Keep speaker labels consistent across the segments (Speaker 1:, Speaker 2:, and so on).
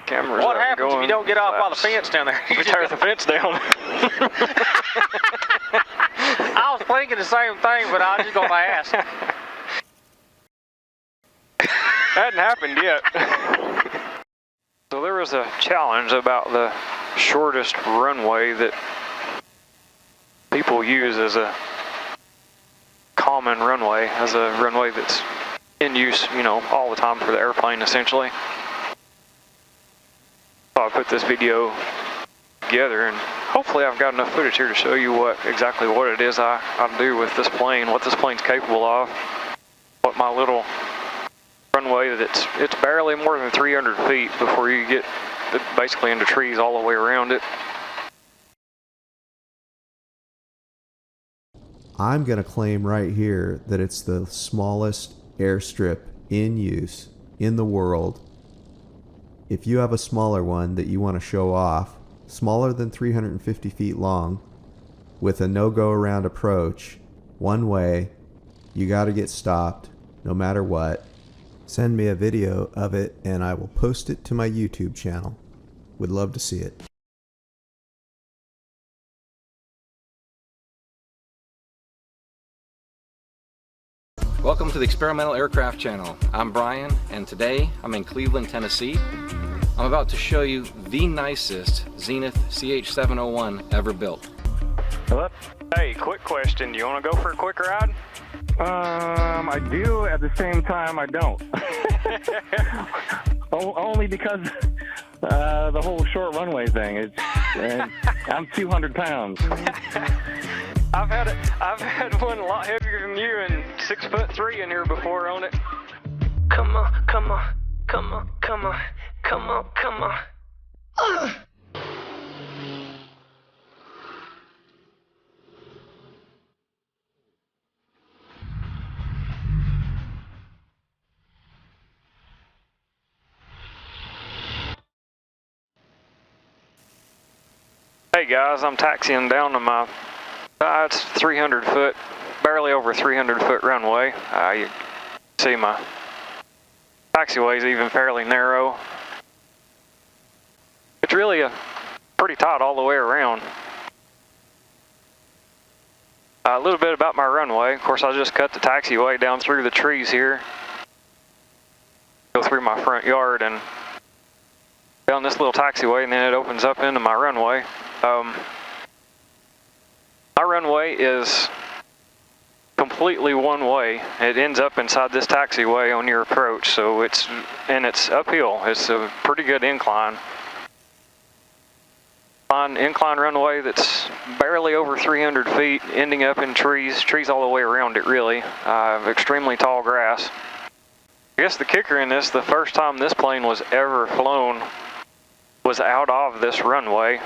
Speaker 1: Cameras
Speaker 2: what happens if you don't get off by the fence down there?
Speaker 1: We tear the fence down.
Speaker 2: I was thinking the same thing, but I was just going to ask.
Speaker 1: Hadn't happened yet. So there was a challenge about the shortest runway that people use as a common runway, as a runway that's in use, you know, all the time for the airplane essentially. So I put this video together, and hopefully I've got enough footage here to show you exactly what it is I do with this plane, what this plane's capable of, what my little runway it's barely more than 300 feet before you get basically into trees all the way around it.
Speaker 3: I'm going to claim right here that it's the smallest airstrip in use in the world. If you have a smaller one that you want to show off, smaller than 350 feet long, with a no-go around approach, one way, you got to get stopped no matter what, send me a video of it and I will post it to my YouTube channel. Would love to see it.
Speaker 4: Welcome to the Experimental Aircraft Channel. I'm Brian, and today I'm in Cleveland, Tennessee. I'm about to show you the nicest Zenith CH-701 ever built.
Speaker 1: Hello? Hey, quick question. Do you want to go for a quick ride?
Speaker 5: I do. At the same time, I don't. Only because the whole short runway thing. I'm 200 pounds.
Speaker 1: I've had one a lot heavier than you and 6'3" in here before on it.
Speaker 6: Come on, come on, come on, come on, come on, come on.
Speaker 1: Hey guys, I'm taxiing down to my, it's 300 foot, barely over 300 foot runway. You see my taxiway is even fairly narrow. It's really pretty tight all the way around. A little bit about my runway. Of course, I just cut the taxiway down through the trees here. Go through my front yard and down this little taxiway, and then it opens up into my runway. My runway is completely one way. It ends up inside this taxiway on your approach, so it's uphill. It's a pretty good incline. Incline runway that's barely over 300 feet, ending up in trees all the way around it really. Extremely tall grass. I guess the kicker in this, the first time this plane was ever flown was out of this runway.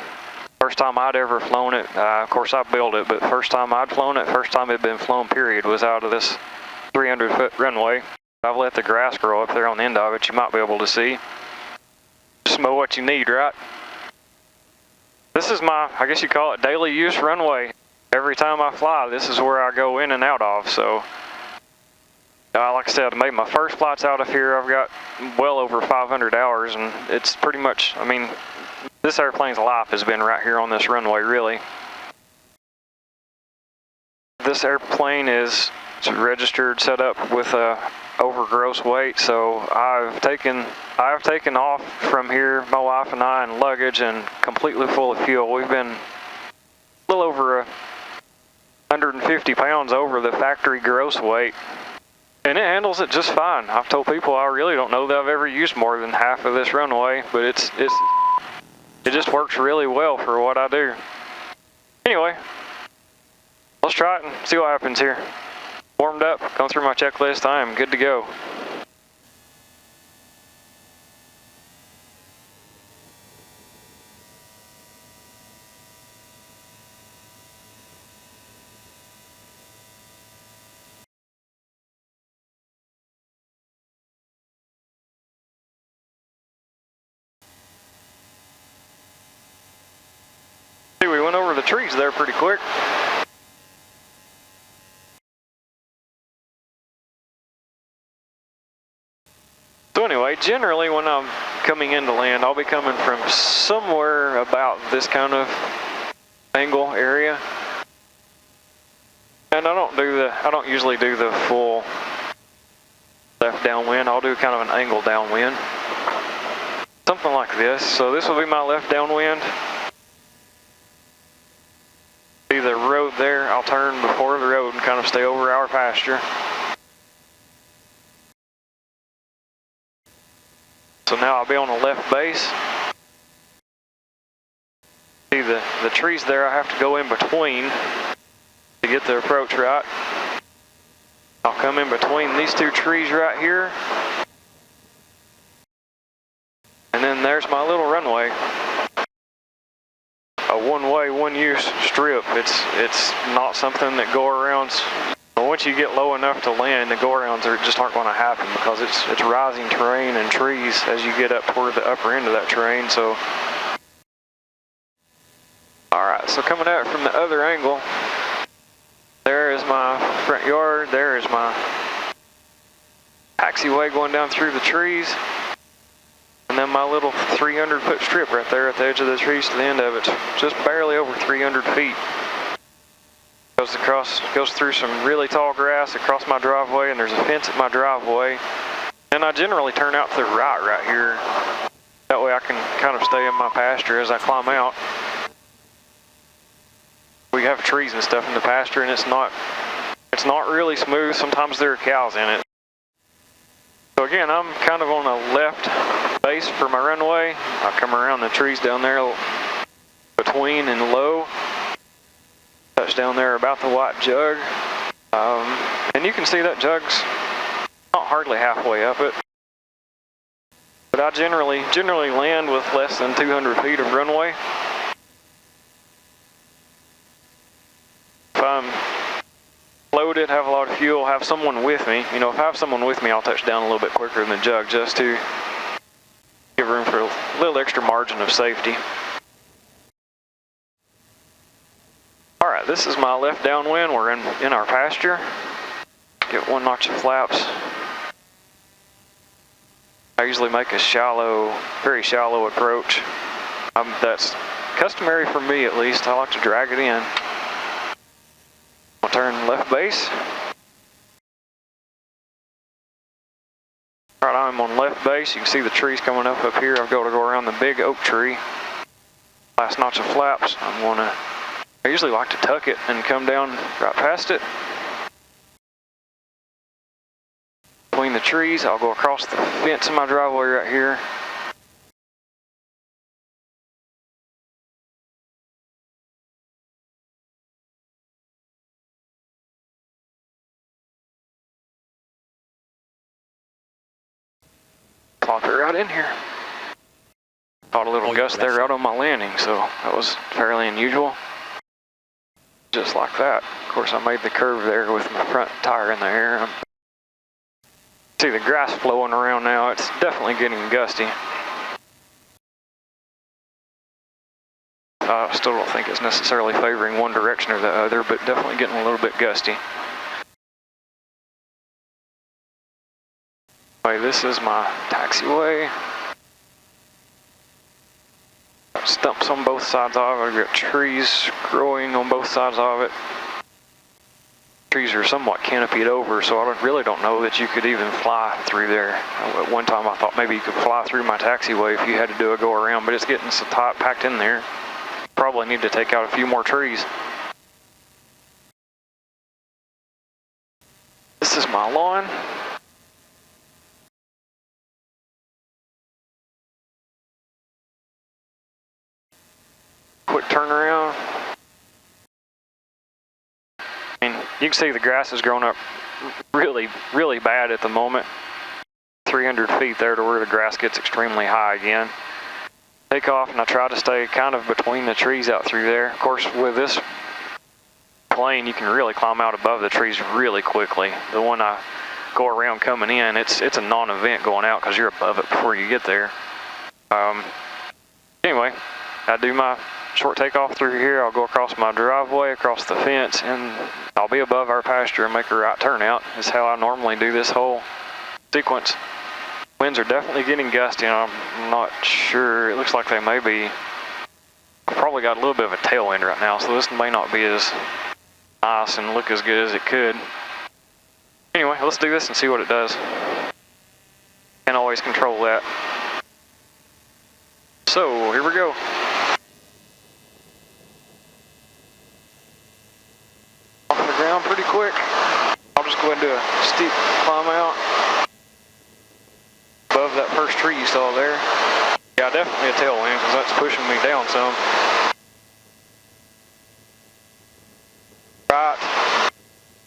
Speaker 1: First time I'd ever flown it, of course I built it, but first time I'd flown it, first time it'd been flown period, was out of this 300 foot runway. I've let the grass grow up there on the end of it, you might be able to see. Just mow what you need, right? This is my, I guess you call it daily use runway. Every time I fly, this is where I go in and out of, so. Like I said, I made my first flights out of here. I've got well over 500 hours, and it's pretty much, I mean, this airplane's life has been right here on this runway, really. This airplane is registered, set up with over gross weight, so I've taken off from here, my wife and I, and luggage, and completely full of fuel. We've been a little over 150 pounds over the factory gross weight. And it handles it just fine. I've told people I really don't know that I've ever used more than half of this runway, but it just works really well for what I do. Anyway, let's try it and see what happens here. Warmed up, going through my checklist, I am good to go. We went over the trees there pretty quick. So anyway, generally when I'm coming into land, I'll be coming from somewhere about this kind of angle area. And I don't usually do the full left downwind. I'll do kind of an angle downwind. Something like this. So this will be my left downwind. See the road there, I'll turn before the road and kind of stay over our pasture. So now I'll be on the left base. See the trees there, I have to go in between to get the approach right. I'll come in between these two trees right here. And then there's my little runway. A one-way, one-use strip. It's not something that go-arounds. Once you get low enough to land, the go-arounds just aren't going to happen because it's rising terrain and trees as you get up toward the upper end of that terrain. So, all right. So coming at it from the other angle, there is my front yard. There is my taxiway going down through the trees. And then my little 300-foot strip right there at the edge of the trees to the end of it. Just barely over 300 feet. Goes through some really tall grass across my driveway, and there's a fence at my driveway. And I generally turn out to the right here. That way I can kind of stay in my pasture as I climb out. We have trees and stuff in the pasture, and it's not really smooth. Sometimes there are cows in it. So again, I'm kind of on a left base for my runway. I come around the trees down there between and low. Touch down there about the white jug. And you can see that jug's not hardly halfway up it. But I generally land with less than 200 feet of runway. If I'm loaded, have a lot of fuel, have someone with me. You know, if I have someone with me, I'll touch down a little bit quicker than the jug just to give room for a little extra margin of safety. All right, this is my left downwind. We're in our pasture. Get one notch of flaps. I usually make a shallow, very shallow approach. That's customary for me at least. I like to drag it in. I'll turn left base. All right, I'm on left base. You can see the trees coming up here. I've got to go around the big oak tree. Last notch of flaps. I usually like to tuck it and come down right past it. Between the trees, I'll go across the fence in my driveway right here. Plop it right in here. Caught a little gust there out on my landing, so that was fairly unusual. Just like that. Of course, I made the curve there with my front tire in the air. See the grass flowing around now. It's definitely getting gusty. I still don't think it's necessarily favoring one direction or the other, but definitely getting a little bit gusty. Anyway, this is my taxiway. Stumps on both sides of it. I've got trees growing on both sides of it. Trees are somewhat canopied over, so I really don't know that you could even fly through there. At one time I thought maybe you could fly through my taxiway if you had to do a go around, but it's getting so tight packed in there. Probably need to take out a few more trees. This is my lawn. Quick turnaround. And you can see the grass has grown up really, really bad at the moment. 300 feet there to where the grass gets extremely high again. Take off, and I try to stay kind of between the trees out through there. Of course, with this plane, you can really climb out above the trees really quickly. The one I go around coming in, it's a non-event going out because you're above it before you get there. Anyway, I do my short takeoff through here. I'll go across my driveway, across the fence, and I'll be above our pasture and make a right turnout. Is how I normally do this whole sequence. Winds are definitely getting gusty, and I'm not sure. It looks like they may be. I've probably got a little bit of a tailwind right now, so this may not be as nice and look as good as it could. Anyway, let's do this and see what it does. Can't always control that. So, here we go. Off the ground pretty quick. I'll just go ahead and do a steep climb out. Above that first tree you saw there. Yeah, definitely a tailwind because that's pushing me down some. Right.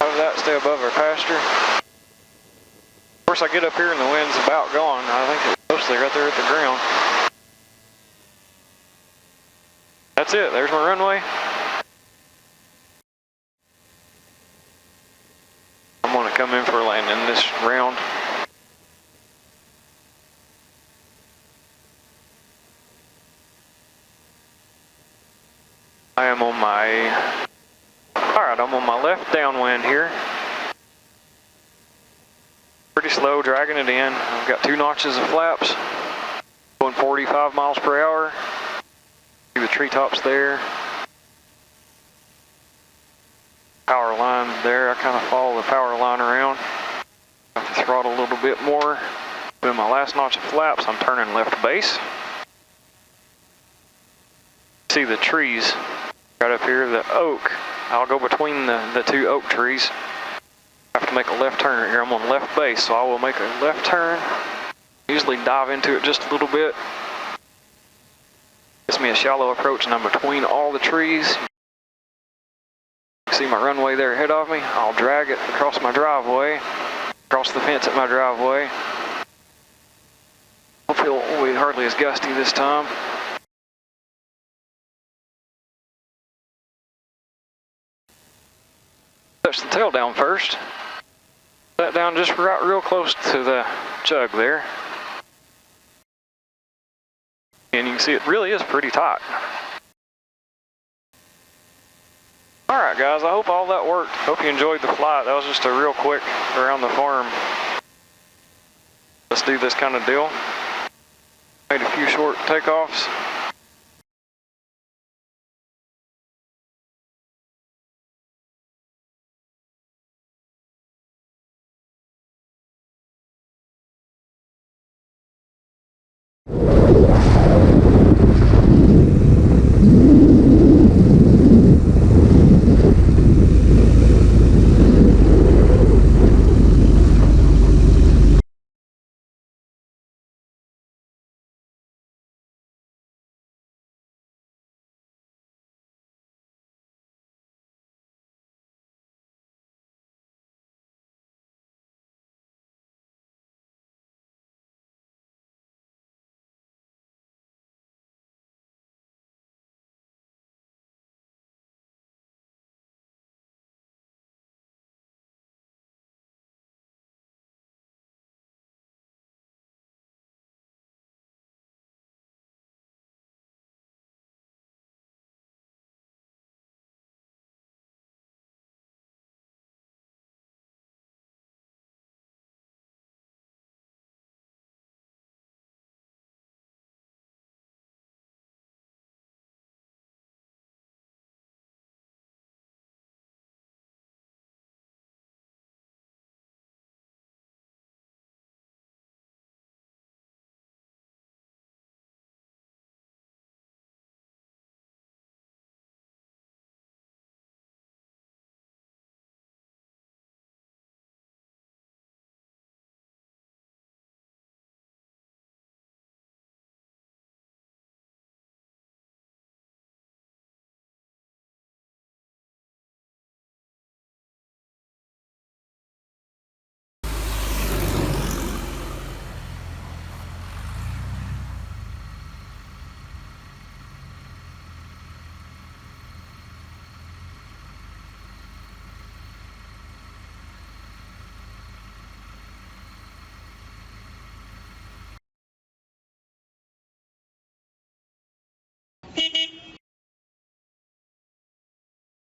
Speaker 1: Out of that, stay above our pasture. Of course, I get up here and the wind's about gone. I think it's mostly right there at the ground. That's it. There's my runway. I'm going to come in for a landing this round. I am on my, alright, I'm on my left downwind here. Pretty slow, dragging it in. I've got 2 notches of flaps, going 45 miles per hour. See the treetops there. Power line there, I kind of follow the power line around. Have to throttle a little bit more. Doing my last notch of flaps, I'm turning left base. See the trees right up here, the oak. I'll go between the 2 oak trees. I have to make a left turn right here. I'm on left base, so I will make a left turn. Usually dive into it just a little bit. Gives me a shallow approach and I'm between all the trees. See my runway there ahead of me. I'll drag it across my driveway, across the fence at my driveway. Hopefully it won't be hardly as gusty this time. Touch the tail down first. That down just right real close to the jug there. And you can see it really is pretty tight. Alright guys, I hope all that worked. Hope you enjoyed the flight. That was just a real quick around the farm. Let's do this kind of deal. Made a few short takeoffs.